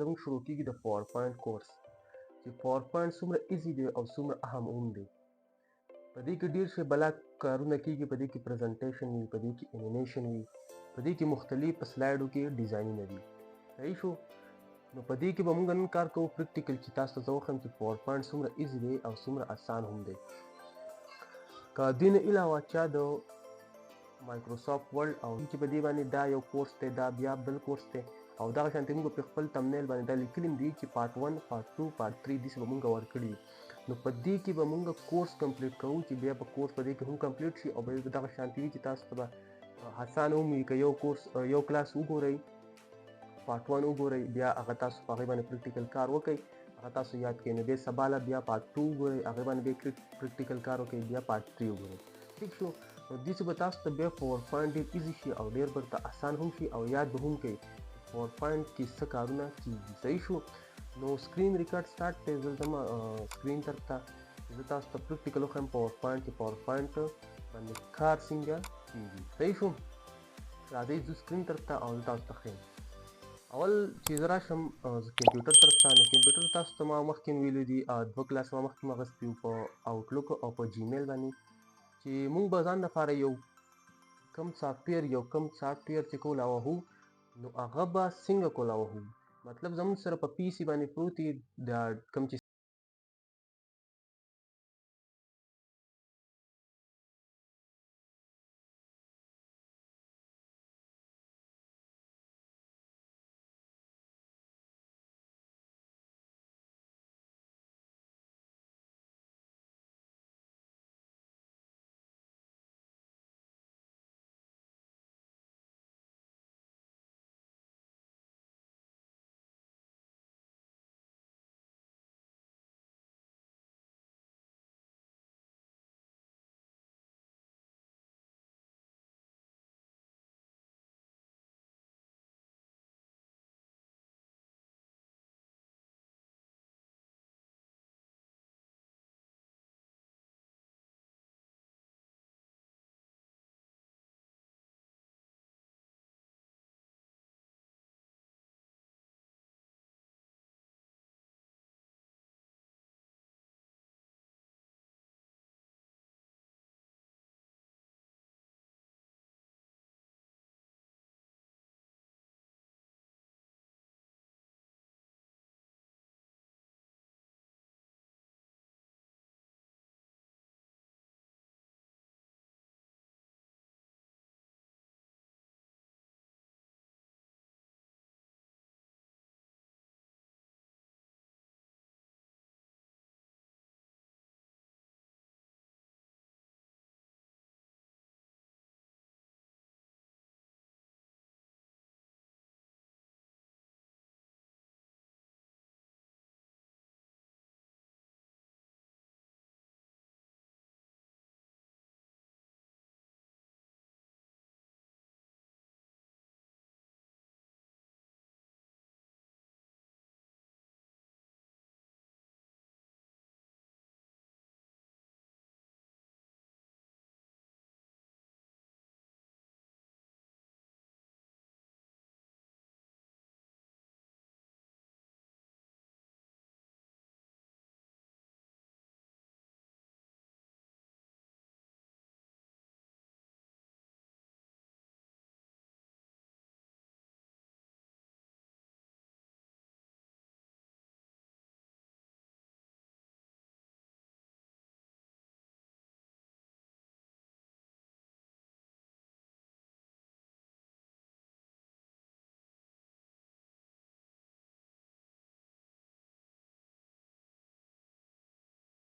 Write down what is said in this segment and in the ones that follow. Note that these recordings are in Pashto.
زموږ شروع کیږي د پاور پوینټ کورس چې پاور پوینټ څومره ایزي دی او څومره اهم هم دی. په دې کې ډیر شي بلا کارونه کیږي، په دې کې پریزنټیشن وي، په دې کې انیمیشن وي، په دې کې مختلف سلایډو کې ډیزاینونه دي. صحیح شو؟ نو په دې کې به موږ نن کار کوو پریکټیکل چې تاسو ته زه وښیم چې پاور پوینټ څومره ایزي دی او څومره آسان هم دی. که دې نه علاوه چا د مایکروسافټ ورډ او چې په دې باندې دا یو کورس دی، دا بیا بل کورس دی او دغه شانتې موږ په خپل تمنیل باندې دا لیکلي دي چې پارت 1 پارت 2 پارت 3 داسې به موږ ورکړي. نو په دې کې به موږ کورس کمپلیټ کوو چې بیا به کورس په دې کې هم کمپلیټ شي او بیا دغه شانتې وي چې تاسو ته به آسان هم وي. که یو کورس یو کلاس وګورئ، پارت 1 وګورئ، بیا هغه تاسو په هغې باندې پریکټیکل کار وکړئ، هغه تاسو یاد کړئ. نو بیا سبا له بیا پارت 2 وګورئ، هغې باندې بیا پریکټیکل کار وکړئ، بیا پارت 3 وګورئ. ٹھیک شو؟ نو دې به تاسو ته بیا پاور پوینټ ډېر ایزي شي او ډېر به ورته آسان هم شي او یاد به هم کوئ پاور پوینټ کې څه کارونه کېږي. صحیح شو؟ نو سکرین ریکارډ سټارټ دی. زه ځم سکرین طرف ته، زه تاسو ته پریکټیکل وښیم پاور پوینټ چې پاور پوینټ باندې کار څنګه کېږي. صحیح شو؟ راځئ ځو سکرین طرف ته او زه تاسو ته ښیم. اول چې زه راشم کمپیوټر طرف ته، نو کمپیوټر تاسو ته ما مخکې ویلي دي 2 کلاس ما مخکې اخیستي وو په آوټلوک او په جیمیل باندې چې موږ به ځان لپاره یو کم سافټویر چې کولاوهو نو هغه به څنګه کولاوهو. مطلب زموږ سره په پی سي باندې پروت وي دا کوم چې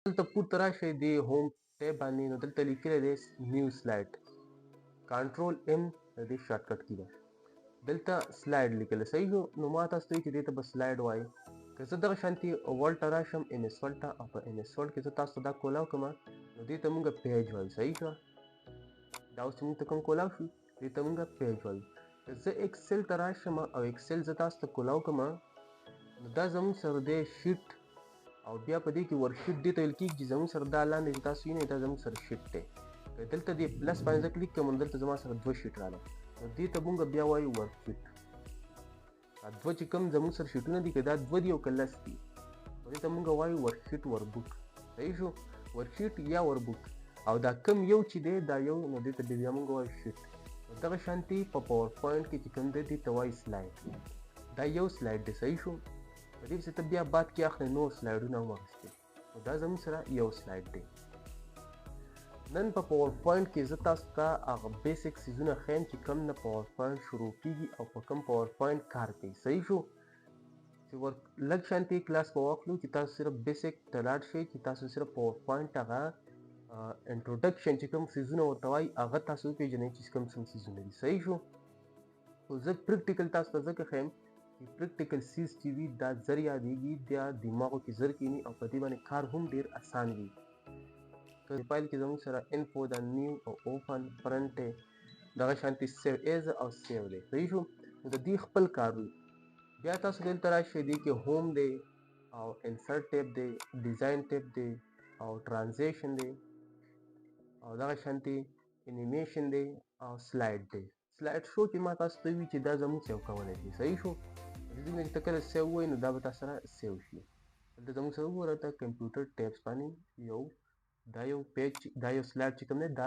دلته پورته راشئ د هوم ټیب باندې، نو دلته لیکلی دی نیو سلایډ، کنټرول ام د دې شارټکټ کی ده، دلته سلایډ لیکلی. صحیح شو؟ نو ما تاسو ته وایي چې دې ته به سلایډ وایي. که زه دغه شانتې ورډ ته راشم ایم ایس ورډ ته او په ایم ایس ورډ کې زه تاسو ته دا کولاو کړم نو دې ته مونږ پیج وایو. صحیح شوه؟ دا اوس چې مونږ ته کوم کولاو شو دې ته مونږ پیج وایو. که زه ایکسل ته راشم او ایکسل زه تاسو ته کولاو کړم نو دا زموږ سره دی شیټ او بیا په دې کې ورکشیټ دې ته ویل کېږي چې زموږ سره دا لاندې چې تاسو وینئ دا زموږ سره شیټ دی. که دلته دې پلس باندې زه کلیک کړم نو دلته زما سره 2 شیټ راغله نو دې ته مونږ بیا وایو ورکشیټ. دوه چې کوم زموږ سره شیټونه دي که دا دوه دي او که لس دي نو دې ته مونږ وایو ورکشیټ وربوک. صحیح شو، ورکشیټ یا وربوک. او دا کم یو چې دی دا یو نو دې ته بیا مونږ وایو شیټ. دغه شانتي په پاور پوینټ کې چې کوم دی دې ته وایي سلاید. دا یو سلاید دی. صحیح شو، په دې پسې ته بیا بعد کې اخلې نور سلایډونه هم اخیستې نو دا زموږ سره یو سلاید دی. نن په پاور پوینټ کې زه تاسو ته هغه بیسیک څیزونه ښیم چې کوم نه پاور پوینټ شروع کیږي او په کوم پاور پوینټ کار کوي. صحیح شو، چې لږ شانتي کلاس به واخلو چې تاسو صرف بیسیک ته لاړ شئ چې تاسو صرف پاور پوینټ هغه انټروډکشن چې کوم څیزونه ورته وایي هغه تاسو وپېژنئ چې کوم څیزونه دي. صحیح شو، خو زه پریکټیکل تاسو ته ځکه ښیم چې پریکټیکل څیز چې وي دا زر یادېږي، دا دماغو کې زر کښېني او په دې باندې کار هم ډېر اسان وي. که فایل کې زموږ سره انفو دا نیو او اوپن فرنټ دی دغه شانتي سیو ایز او سیو دی. صحیح شو، نو د دې خپل کار وي. بیا تاسو دلته راشئ دې کې هوم دی او انسرټ ټیب دی، ډیزاین ټیب دی او ټرانزیشن دی او دغه شانتي انیمیشن دی او سلاید دی. سلاید شو چې ما تاسو ته وی چې دا زموږ سیو کولی شي. صحیح شو، دې چې ته کله سیو وایي نو دا به تاسو سره سیو شي. دلته زموږ سره وګوره ته کمپیوټر ټیبس باندې دا یو پیج دا یو سلاید چې کوم دی دا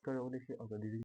کولی شي او د دې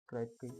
سبسکرایب کړئ.